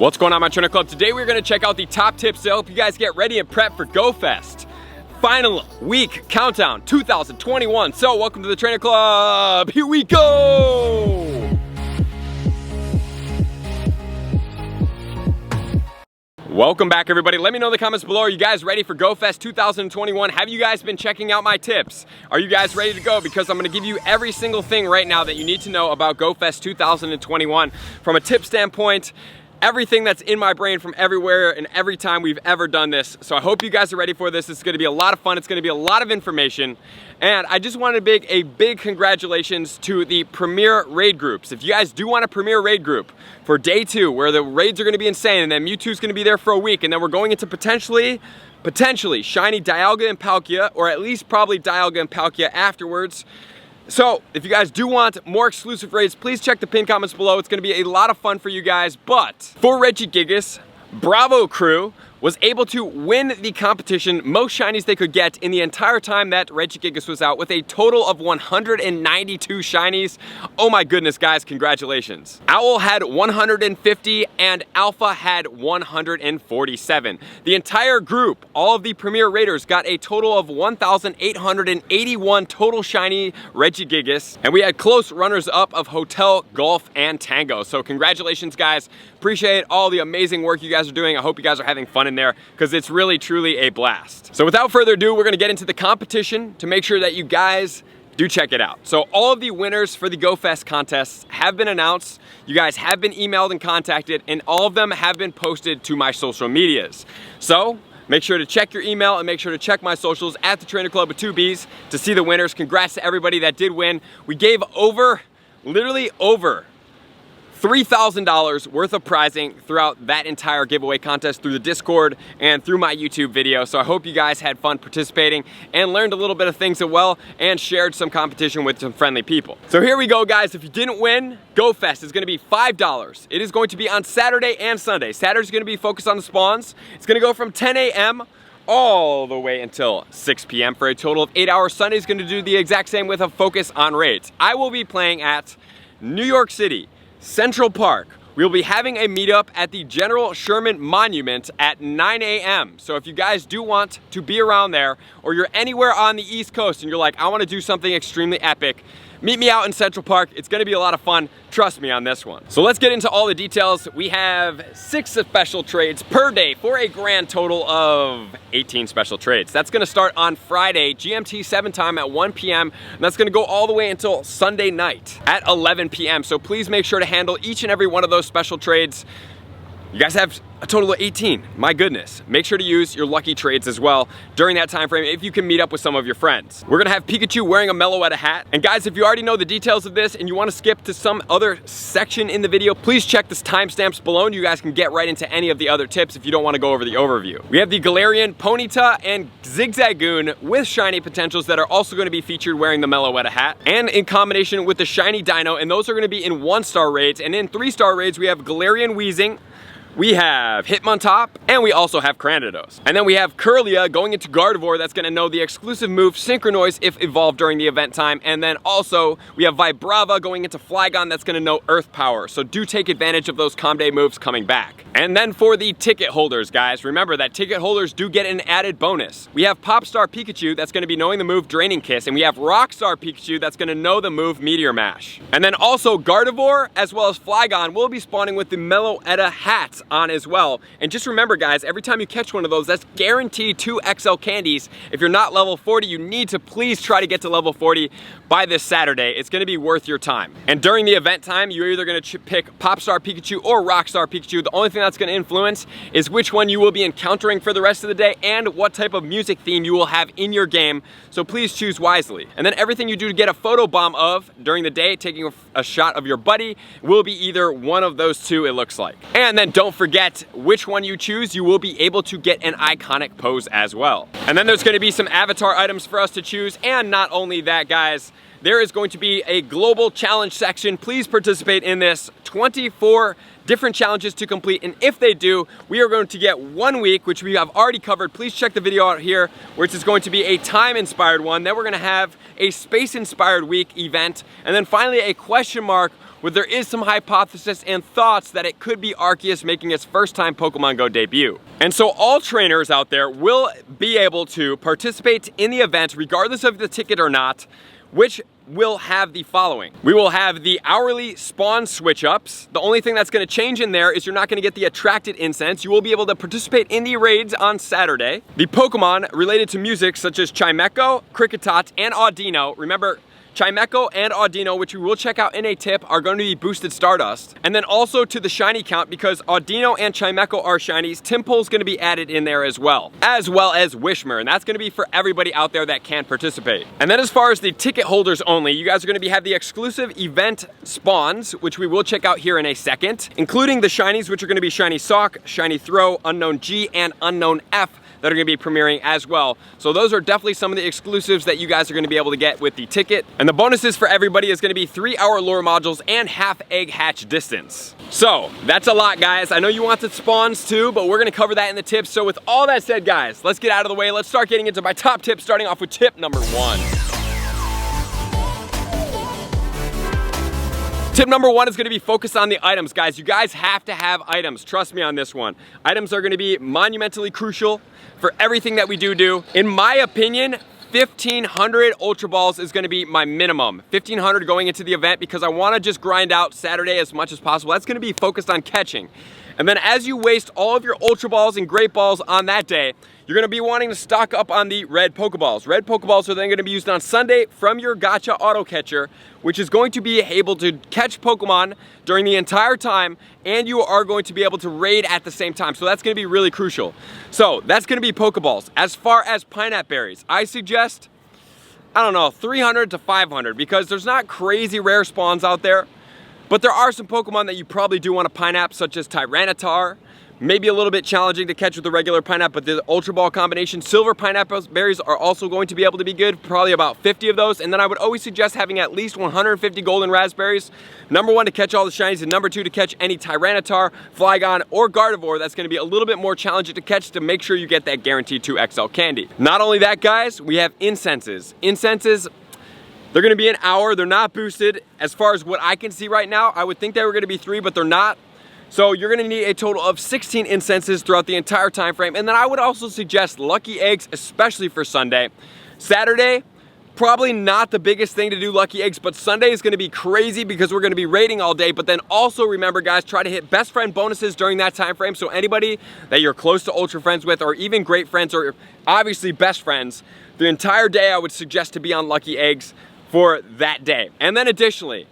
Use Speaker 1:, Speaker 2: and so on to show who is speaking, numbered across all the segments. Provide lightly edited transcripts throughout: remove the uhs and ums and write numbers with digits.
Speaker 1: What's going on, my trainer club? Today we're gonna check out the top tips to help you guys get ready and prep for GoFest. Final week countdown 2021. So welcome to the trainer club. Here we go. Welcome back, everybody. Let me know in the comments below, are you guys ready for GoFest 2021? Have you guys been checking out my tips? Are you guys ready to go? Because I'm gonna give you every single thing right now that you need to know about GoFest 2021 from a tip standpoint. Everything that's in my brain from everywhere and every time we've ever done this. So I hope you guys are ready for this. It's gonna be a lot of fun. It's gonna be a lot of information. And I just wanted to a big congratulations to the Premier Raid groups. If you guys do want a Premier Raid group for day 2, where the raids are gonna be insane, and then Mewtwo's gonna be there for a week, and then we're going into potentially Shiny Dialga and Palkia, or at least probably Dialga and Palkia afterwards. So, if you guys do want more exclusive raids, please check the pinned comments below. It's gonna be a lot of fun for you guys. But for Regigigas, Bravo Crew was able to win the competition, most shinies they could get in the entire time that Regigigas was out, with a total of 192 shinies. Oh my goodness, guys, congratulations. Owl had 150 and Alpha had 147. The entire group, all of the Premier Raiders, got a total of 1,881 total shiny Regigigas, and we had close runners-up of Hotel, Golf, and Tango. So congratulations, guys. Appreciate all the amazing work you guys are doing. I hope you guys are having fun in there, because it's really truly a blast. So without further ado, we're gonna get into the competition to make sure that you guys do check it out. So all of the winners for the GoFest contests have been announced. You guys have been emailed and contacted, and all of them have been posted to my social medias. So make sure to check your email and make sure to check my socials at the Trainer Club with 2 B's to see the winners. Congrats to everybody that did win. We gave literally over $3,000 worth of prizing throughout that entire giveaway contest through the Discord and through my YouTube video. So I hope you guys had fun participating and learned a little bit of things as well, and shared some competition with some friendly people. So here we go, guys. If you didn't win, GoFest is gonna be $5. It is going to be on Saturday and Sunday. Saturday's gonna be focused on the spawns. It's gonna go from 10 a.m. all the way until 6 p.m. for a total of 8 hours. Sunday's gonna do the exact same with a focus on raids. I will be playing at New York City, Central Park. We'll be having a meetup at the General Sherman Monument at 9 a.m. So if you guys do want to be around there, or you're anywhere on the East Coast and you're like, I want to do something extremely epic, meet me out in Central Park. It's gonna be a lot of fun. Trust me on this one. So let's get into all the details. We have 6 special trades per day for a grand total of 18 special trades. That's gonna start on Friday, GMT 7 time at 1 p.m. And that's gonna go all the way until Sunday night at 11 p.m. So please make sure to handle each and every one of those special trades. You guys have a total of 18, my goodness. Make sure to use your lucky trades as well during that time frame if you can meet up with some of your friends. We're gonna have Pikachu wearing a Meloetta hat. And guys, if you already know the details of this and you wanna skip to some other section in the video, please check the timestamps below and you guys can get right into any of the other tips if you don't wanna go over the overview. We have the Galarian, Ponyta, and Zigzagoon with shiny potentials that are also gonna be featured wearing the Meloetta hat, and in combination with the shiny Dino, and those are gonna be in 1-star raids. And in 3-star raids, we have Galarian Weezing, we have Hitmontop, and we also have Cranidos. And then we have Kirlia going into Gardevoir, that's gonna know the exclusive move Synchronoise if evolved during the event time. And then also we have Vibrava going into Flygon, that's gonna know Earth Power. So do take advantage of those Comday moves coming back. And then for the ticket holders, guys, remember that ticket holders do get an added bonus. We have Popstar Pikachu, that's gonna be knowing the move Draining Kiss, and we have Rockstar Pikachu, that's gonna know the move Meteor Mash. And then also Gardevoir as well as Flygon will be spawning with the Meloetta hats on as well. And just remember, guys, every time you catch one of those, that's guaranteed 2 XL candies. If you're not level 40, you need to please try to get to level 40 by this Saturday. It's gonna be worth your time. And during the event time, you're either gonna pick Popstar Pikachu or Rockstar Pikachu. The only thing that's gonna influence is which one you will be encountering for the rest of the day and what type of music theme you will have in your game. So please choose wisely. And then everything you do to get a photo bomb of during the day, taking a shot of your buddy, will be either one of those 2, it looks like. And then don't forget, which one you choose, you will be able to get an iconic pose as well. And then there's gonna be some avatar items for us to choose. And not only that, guys, there is going to be a global challenge section. Please participate in this. 24 different challenges to complete, and if they do, we are going to get 1 week, which we have already covered. Please check the video out here, which is going to be a time-inspired one. Then we're gonna have a space-inspired week event, and then finally a question mark where there is some hypothesis and thoughts that it could be Arceus making its first time Pokemon Go debut. And so all trainers out there will be able to participate in the event regardless of the ticket or not, which will have the following. We will have the hourly spawn switch ups. The only thing that's going to change in there is you're not going to get the attracted incense. You will be able to participate in the raids on Saturday. The Pokemon related to music such as Chimecho, Kricketot, and Audino. Remember, Chimecho and Audino, which we will check out in a tip, are going to be boosted Stardust. And then also to the shiny count, because Audino and Chimecho are shinies, Timple's going to be added in there as well as Whismurr, and that's going to be for everybody out there that can participate. And then as far as the ticket holders only, you guys are going to have the exclusive event spawns, which we will check out here in a second, including the shinies, which are going to be Shiny Sawk, Shiny Throh, Unown G, and Unown F, that are going to be premiering as well. So those are definitely some of the exclusives that you guys are going to be able to get with the ticket. And the bonuses for everybody is going to be 3-hour lure modules and half egg hatch distance. So that's a lot, guys. I know you wanted spawns too, but we're going to cover that in the tips. So with all that said, guys, let's get out of the way. Let's start getting into my top tips, starting off with tip number 1. Tip number 1 is going to be focused on the items, guys. You guys have to have items. Trust me on this one. Items are going to be monumentally crucial for everything that we do. In my opinion, 1,500 Ultra Balls is going to be my minimum. 1,500 going into the event because I want to just grind out Saturday as much as possible. That's going to be focused on catching. And then as you waste all of your Ultra Balls and Great Balls on that day, you're going to be wanting to stock up on the red Pokeballs. Red Pokeballs are then going to be used on Sunday from your Gacha Auto Catcher, which is going to be able to catch Pokemon during the entire time, and you are going to be able to raid at the same time. So that's going to be really crucial. So that's going to be Pokeballs. As far as pineapple berries, I suggest, I don't know, 300 to 500 because there's not crazy rare spawns out there. But there are some Pokemon that you probably do want to pineapple, such as Tyranitar. Maybe a little bit challenging to catch with the regular pineapple, but the Ultra Ball combination, silver pineapple berries are also going to be able to be good, probably about 50 of those. And then I would always suggest having at least 150 golden raspberries. Number 1 to catch all the shinies, and number 2 to catch any Tyranitar, Flygon, or Gardevoir. That's going to be a little bit more challenging to catch to make sure you get that guaranteed 2XL candy. Not only that, guys, we have incenses. Incenses, they're going to be an hour. They're not boosted. As far as what I can see right now, I would think they were going to be 3, but they're not. So you're going to need a total of 16 incenses throughout the entire time frame. And then I would also suggest lucky eggs, especially for Sunday. Saturday, probably not the biggest thing to do lucky eggs, but Sunday is going to be crazy because we're going to be raiding all day. But then also remember, guys, try to hit best friend bonuses during that time frame. So anybody that you're close to ultra friends with, or even great friends, or obviously best friends, the entire day I would suggest to be on lucky eggs for that day. And then additionally,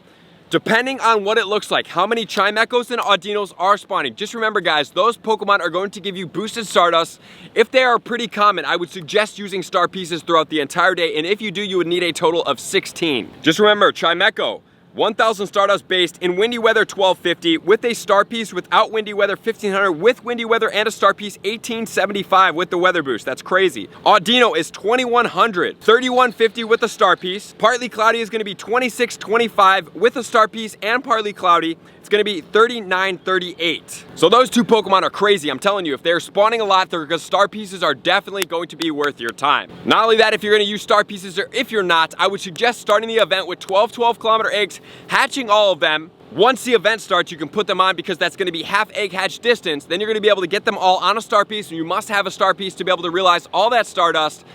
Speaker 1: depending on what it looks like, how many Chimechos and Audinos are spawning. Just remember, guys, those Pokemon are going to give you boosted Stardust. If they are pretty common, I would suggest using star pieces throughout the entire day. And if you do, you would need a total of 16. Just remember, Chimecho, 1,000 Stardust based, in windy weather 1,250, with a star piece, without windy weather 1,500, with windy weather and a star piece 1,875 with the weather boost. That's crazy. Audino is 2,100, 3,150 with a star piece. Partly cloudy is going to be 2,625 with a star piece and partly cloudy. It's going to be 3,938. So those two Pokemon are crazy. I'm telling you, if they're spawning a lot, their star pieces are definitely going to be worth your time. Not only that, if you're going to use star pieces, or if you're not, I would suggest starting the event with 12 12-kilometer eggs, hatching all of them. Once the event starts, you can put them on because that's going to be half egg hatch distance. Then you're going to be able to get them all on a star piece, and you must have a star piece to be able to realize all that Stardust.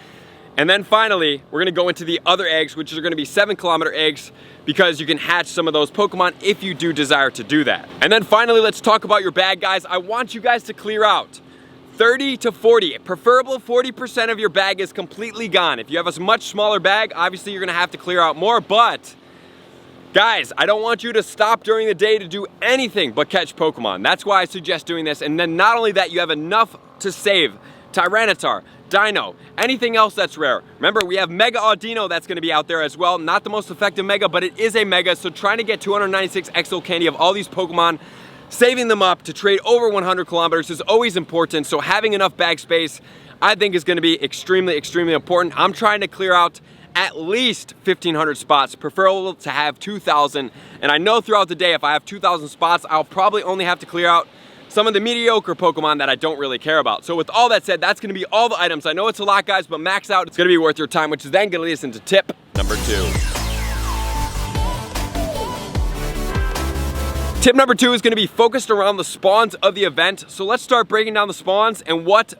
Speaker 1: And then finally, we're going to go into the other eggs, which are going to be 7-kilometer eggs, because you can hatch some of those Pokemon if you do desire to do that. And then finally, let's talk about your bag, guys. I want you guys to clear out 30 to 40, preferable 40% of your bag is completely gone. If you have a much smaller bag, obviously you're going to have to clear out more, but guys, I don't want you to stop during the day to do anything but catch Pokemon. That's why I suggest doing this. And then not only that, you have enough to save Tyranitar, Dino, anything else that's rare. Remember, we have Mega Audino that's going to be out there as well. Not the most effective Mega, but it is a Mega. So trying to get 296 XL candy of all these Pokemon, saving them up to trade over 100 kilometers is always important. So having enough bag space, I think, is going to be extremely, extremely important. I'm trying to clear out at least 1,500 spots, preferable to have 2,000. And I know throughout the day, if I have 2,000 spots, I'll probably only have to clear out some of the mediocre Pokemon that I don't really care about. So with all that said, that's going to be all the items. I know it's a lot, guys, but max out. It's going to be worth your time, which is then going to lead us into tip number 2. Tip number 2 is going to be focused around the spawns of the event. So let's start breaking down the spawns and what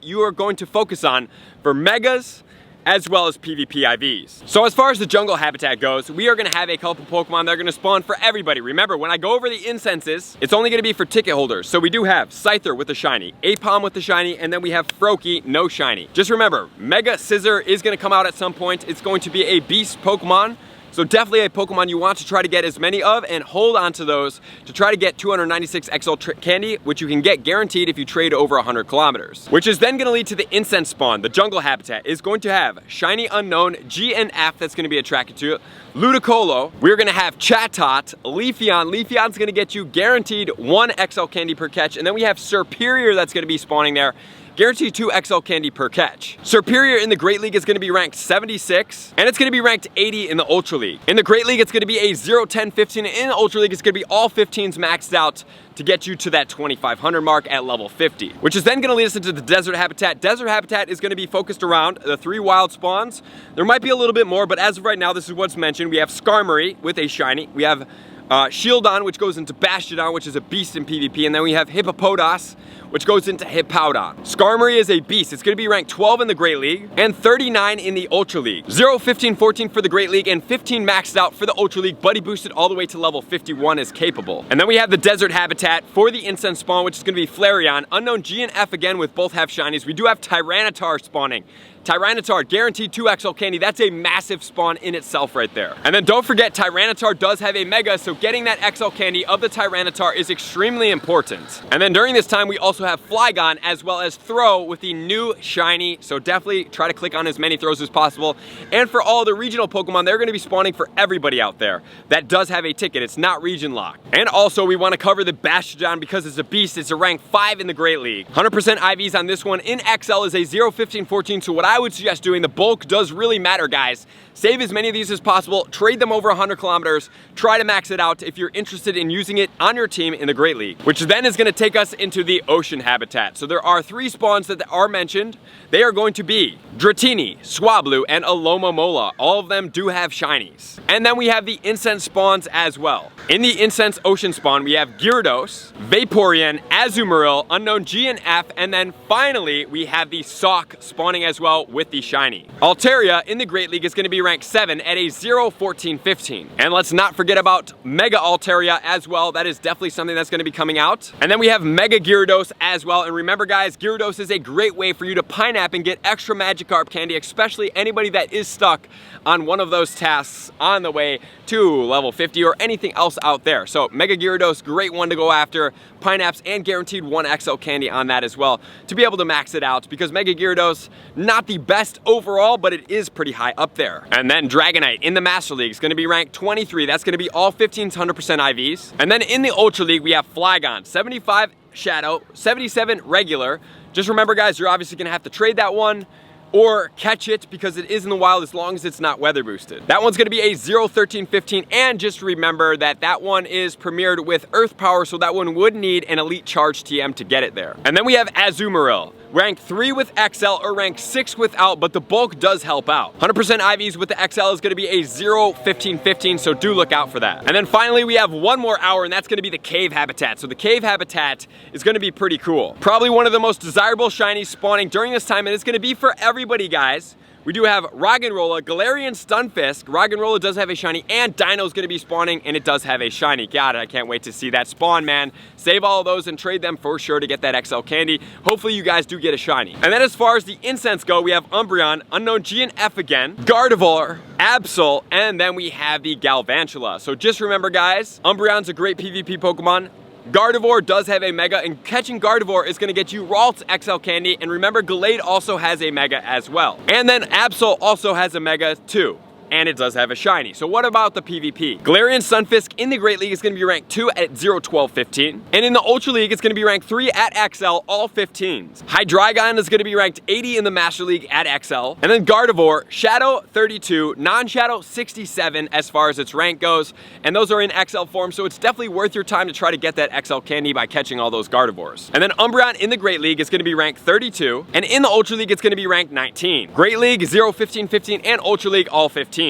Speaker 1: you are going to focus on for megas as well as PvP IVs. So as far as the jungle habitat goes, we are gonna have a couple Pokemon that are gonna spawn for everybody. Remember, when I go over the incenses, it's only gonna be for ticket holders. So we do have Scyther with the shiny, Apom with the shiny, and then we have Froakie, no shiny. Just remember, Mega Scissor is gonna come out at some point. It's going to be a beast Pokemon. So definitely a Pokemon you want to try to get as many of and hold on to those to try to get 296 XL candy, which you can get guaranteed if you trade over 100 kilometers. Which is then gonna lead to the incense spawn. The jungle habitat is going to have shiny Unown G and F that's gonna be attracted to it. Ludicolo, we're gonna have Chatot, Leafeon. Leafeon's gonna get you guaranteed 1 XL candy per catch. And then we have Serperior that's gonna be spawning there. Guaranteed 2 XL candy per catch. Serperior in the Great League is going to be ranked 76, and it's going to be ranked 80 in the Ultra League. In the Great League, it's going to be a 0, 10, 15, and in the Ultra League, it's going to be all 15s maxed out to get you to that 2,500 mark at level 50, which is then going to lead us into the desert habitat. Desert habitat is going to be focused around the 3 wild spawns. There might be a little bit more, but as of right now, this is what's mentioned. We have Skarmory with a shiny. We have Shieldon, which goes into Bastiodon, which is a beast in PvP, and then we have Hippopotas, which goes into Hippowdon. Skarmory is a beast. It's gonna be ranked 12 in the Great League and 39 in the Ultra League. 0, 15, 14 for the Great League and 15 maxed out for the Ultra League, but he boosted all the way to level 51 is capable. And then we have the desert habitat for the incense spawn, which is gonna be Flareon. Unown G and F again with both have shinies. We do have Tyranitar spawning. Tyranitar, guaranteed 2 XL candy. That's a massive spawn in itself right there. And then don't forget, Tyranitar does have a mega, so getting that XL candy of the Tyranitar is extremely important. And then during this time, we also have Flygon as well as Throw with the new shiny, so definitely try to click on as many throws as possible. And for all the regional Pokemon, they're gonna be spawning for everybody out there. That does have a ticket, it's not region locked. And also, we wanna cover the Bastiodon because it's a beast. It's a rank 5 in the Great League. 100% IVs on this one. In XL is a 0, 15, 14, so what I would suggest doing, the bulk does really matter, guys. Save as many of these as possible, trade them over 100 kilometers, try to max it out if you're interested in using it on your team in the Great League, which then is gonna take us into the ocean habitat. So there are 3 spawns that are mentioned. They are going to be Dratini, Swablu, and Alomomola. All of them do have shinies. And then we have the incense spawns as well. In the incense ocean spawn, we have Gyarados, Vaporeon, Azumarill, Unown G and F, and then finally, we have the Sawk spawning as well with the shiny. Altaria in the Great League is gonna be ranked 7 at a 0, 14, 15. And let's not forget about Mega Altaria as well. That is definitely something that's gonna be coming out. And then we have Mega Gyarados as well. And remember, guys, Gyarados is a great way for you to Pineapple and get extra Magikarp candy, especially anybody that is stuck on one of those tasks on the way to level 50 or anything else out there. So Mega Gyarados, great one to go after. Pineapps and guaranteed 1 XL candy on that as well to be able to max it out, because Mega Gyarados, not the best overall, but it is pretty high up there. And then Dragonite in the Master League is going to be ranked 23. That's going to be all 15s, 100% IVs. And then in the Ultra League, we have Flygon, 75 Shadow, 77 Regular. Just remember, guys, you're obviously gonna have to trade that one or catch it because it is in the wild as long as it's not weather boosted. That one's gonna be a 0, 13, 15, and just remember that that one is premiered with Earth Power, so that one would need an Elite Charge TM to get it there. And then we have Azumarill, ranked 3 with XL or ranked 6 without, but the bulk does help out. 100% IVs with the XL is gonna be a 0, 15, 15, so do look out for that. And then finally, we have one more hour, and that's gonna be the cave habitat. So the cave habitat is gonna be pretty cool. Probably one of the most desirable shinies spawning during this time, and it's gonna be for everybody, guys. We do have Roggenrola, Galarian Stunfisk. Roggenrola does have a shiny, and Dino's gonna be spawning, and it does have a shiny. God, I can't wait to see that spawn, man. Save all of those and trade them for sure to get that XL candy. Hopefully you guys do get a shiny. And then as far as the incense go, we have Umbreon, Unown G and F again, Gardevoir, Absol, and then we have the Galvantula. So just remember, guys, Umbreon's a great PvP Pokemon. Gardevoir does have a mega, and catching Gardevoir is gonna get you Ralts XL candy, and remember, Gallade also has a mega as well. And then Absol also has a mega too, and it does have a shiny. So what about the PvP? Galarian Stunfisk in the Great League is gonna be ranked 2 at 0, 12, 15. And in the Ultra League, it's gonna be ranked 3 at XL, all 15s. Hydreigon is gonna be ranked 80 in the Master League at XL. And then Gardevoir, Shadow 32, non-Shadow 67 as far as its rank goes. And those are in XL form, so it's definitely worth your time to try to get that XL candy by catching all those Gardevoirs. And then Umbreon in the Great League is gonna be ranked 32. And in the Ultra League, it's gonna be ranked 19. Great League, 0, 15, 15, and Ultra League, all 15.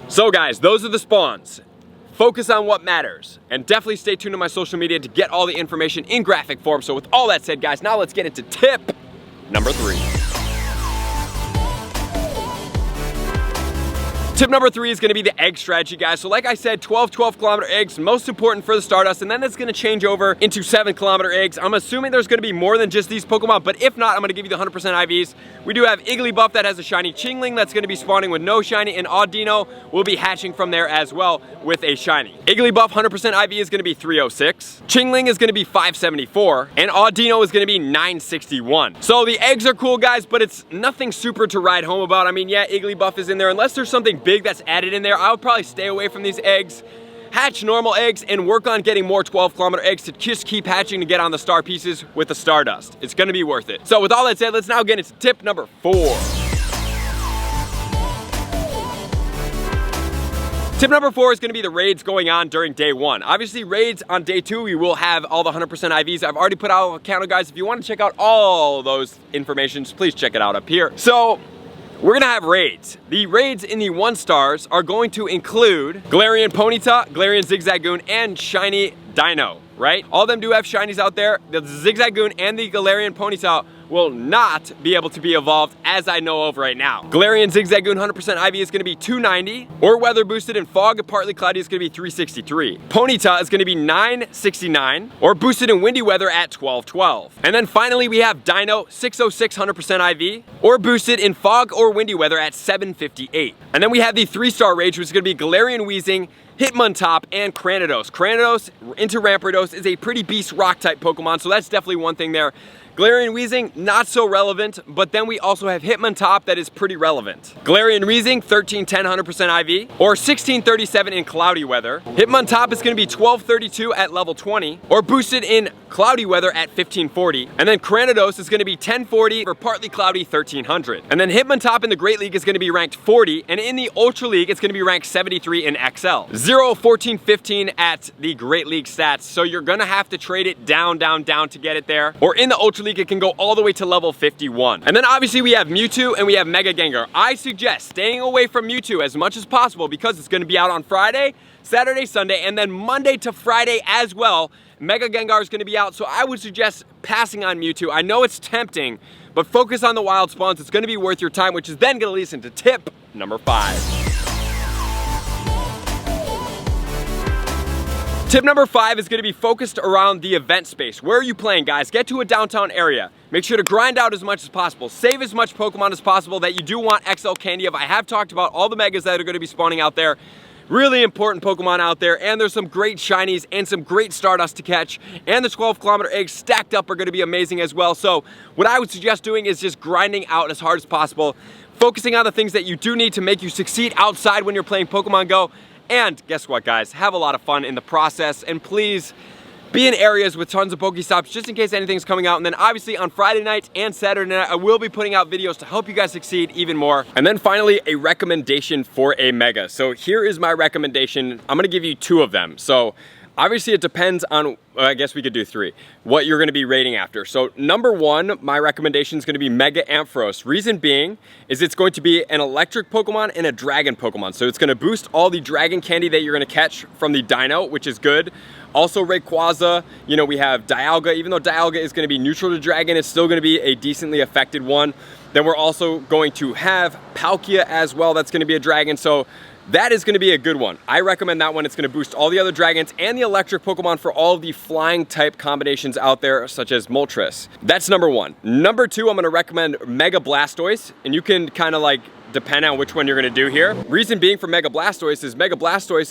Speaker 1: So guys, those are the spawns. focus on what matters. And definitely stay tuned to my social media to get all the information in graphic form. So with all that said, guys, now let's get into tip number 3. Tip number 3 is gonna be the egg strategy, guys. So like I said, 12-kilometer eggs, most important for the Stardust, and then it's gonna change over into 7-kilometer eggs. I'm assuming there's gonna be more than just these Pokemon, but if not, I'm gonna give you the 100% IVs. We do have Igglybuff that has a shiny, Chingling that's gonna be spawning with no shiny, and Audino will be hatching from there as well with a shiny. Igglybuff 100% IV is gonna be 306. Chingling is gonna be 574, and Audino is gonna be 961. So the eggs are cool, guys, but it's nothing super to ride home about. I mean, yeah, Igglybuff is in there. Unless there's something big that's added in there, I would probably stay away from these eggs. Hatch normal eggs and work on getting more 12-kilometer eggs to just keep hatching to get on the star pieces with the Stardust. It's gonna be worth it. So with all that said, let's now get into tip number 4. Tip number 4 is gonna be the raids going on during day 1. Obviously, raids on day 2, we will have all the 100% IVs. I've already put out a counter, guys. If you wanna check out all those informations, please check it out up here. So, we're gonna have raids. The raids in the 1 stars are going to include Galarian Ponyta, Galarian Zigzagoon, and Shiny Dino, right? All of them do have shinies out there. The Zigzagoon and the Galarian Ponyta will not be able to be evolved as I know of right now. Galarian Zigzagoon 100% IV is gonna be 290, or weather boosted in fog and partly cloudy is gonna be 363. Ponyta is gonna be 969, or boosted in windy weather at 1212. And then finally we have Dino 606 100% IV, or boosted in fog or windy weather at 758. And then we have the 3-star rage, which is gonna be Galarian Weezing, Hitmontop, and Cranidos. Cranidos into Rampardos is a pretty beast rock type Pokemon, so that's definitely one thing there. Galarian Weezing, not so relevant, but then we also have Hitmontop that is pretty relevant. Galarian Weezing, 1310 100% IV, or 1637 in cloudy weather. Hitmontop is gonna be 1232 at level 20, or boosted in cloudy weather at 1540. And then Cranidos is gonna be 1040 for partly cloudy 1300. And then Hitmontop in the Great League is gonna be ranked 40, and in the Ultra League, it's gonna be ranked 73 in XL. 0, 14, 15 at the Great League stats, so you're gonna have to trade it down to get it there. Or in the Ultra League, it can go all the way to level 51. And then obviously we have Mewtwo and we have Mega Gengar. I suggest staying away from Mewtwo as much as possible because it's gonna be out on Friday, Saturday, Sunday, and then Monday to Friday as well. Mega Gengar is gonna be out, so I would suggest passing on Mewtwo. I know it's tempting, but focus on the wild spawns. It's gonna be worth your time, which is then gonna lead us into tip number 5. Tip number 5 is gonna be focused around the event space. Where are you playing, guys? Get to a downtown area. Make sure to grind out as much as possible. Save as much Pokemon as possible that you do want XL candy of. I have talked about all the Megas that are gonna be spawning out there. Really important Pokemon out there, and there's some great shinies and some great Stardust to catch, and the 12-kilometer eggs stacked up are gonna be amazing as well. So what I would suggest doing is just grinding out as hard as possible, focusing on the things that you do need to make you succeed outside when you're playing Pokemon Go. And guess what, guys? Have a lot of fun in the process, and please be in areas with tons of Pokestops just in case anything's coming out. And then obviously on Friday night and Saturday night, I will be putting out videos to help you guys succeed even more. And then finally, a recommendation for a Mega. So here is my recommendation. I'm gonna give you 2 of them. So obviously it depends on, I guess we could do 3, what you're gonna be rating after. So number 1, my recommendation is gonna be Mega Ampharos. Reason being is it's going to be an electric Pokemon and a dragon Pokemon. So it's gonna boost all the dragon candy that you're gonna catch from the Dino, which is good. Also Rayquaza, you know, we have Dialga. Even though Dialga is gonna be neutral to dragon, it's still gonna be a decently affected one. Then we're also going to have Palkia as well. That's gonna be a dragon. So that is gonna be a good one. I recommend that one. It's gonna boost all the other dragons and the electric Pokemon for all of the flying type combinations out there, such as Moltres. That's number 1. Number 2, I'm gonna recommend Mega Blastoise, and you can kind of like depend on which one you're gonna do here. Reason being for Mega Blastoise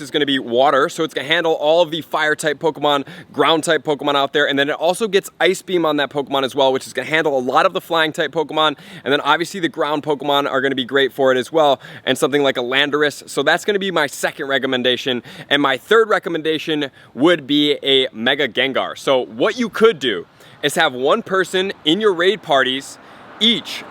Speaker 1: is gonna be water, so it's gonna handle all of the fire type Pokemon, ground type Pokemon out there, and then it also gets Ice Beam on that Pokemon as well, which is gonna handle a lot of the flying type Pokemon, and then obviously the ground Pokemon are gonna be great for it as well, and something like a Landorus. So that's gonna be my 2nd recommendation, and my 3rd recommendation would be a Mega Gengar. So what you could do is have one person in your raid parties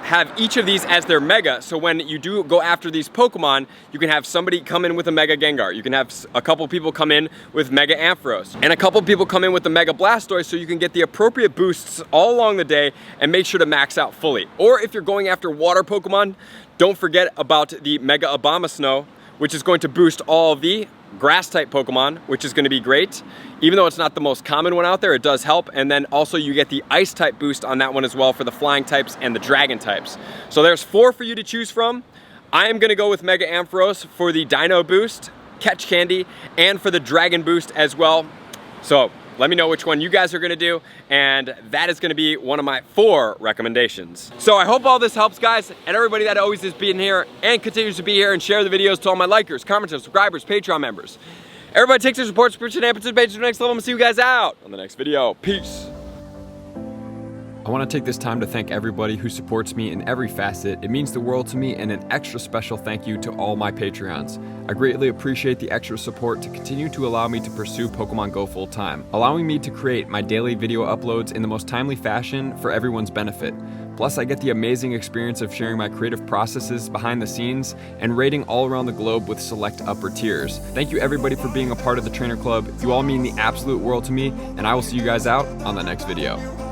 Speaker 1: have each of these as their Mega, so when you do go after these Pokemon, you can have somebody come in with a Mega Gengar, you can have a couple people come in with Mega Ampharos, and a couple people come in with the Mega Blastoise, so you can get the appropriate boosts all along the day and make sure to max out fully. Or if you're going after water Pokemon, don't forget about the Mega Abomasnow, which is going to boost all of the grass type Pokemon, which is gonna be great. Even though it's not the most common one out there, it does help. And then also you get the ice type boost on that one as well for the flying types and the dragon types. So there's 4 for you to choose from. I am gonna go with Mega Ampharos for the Dino boost, Catch Candy, and for the Dragon boost as well. So let me know which one you guys are gonna do, and that is gonna be one of my 4 recommendations. So I hope all this helps, guys, and everybody that always is being here and continues to be here and share the videos to all my likers, commenters, subscribers, Patreon members. Everybody takes their support, subscription, and participate to the next level. I'm gonna see you guys out on the next video. Peace. I want to take this time to thank everybody who supports me in every facet. It means the world to me, and an extra special thank you to all my Patreons. I greatly appreciate the extra support to continue to allow me to pursue Pokemon Go full time, allowing me to create my daily video uploads in the most timely fashion for everyone's benefit. Plus, I get the amazing experience of sharing my creative processes behind the scenes and raiding all around the globe with select upper tiers. Thank you everybody for being a part of the Trainer Club. You all mean the absolute world to me, and I will see you guys out on the next video.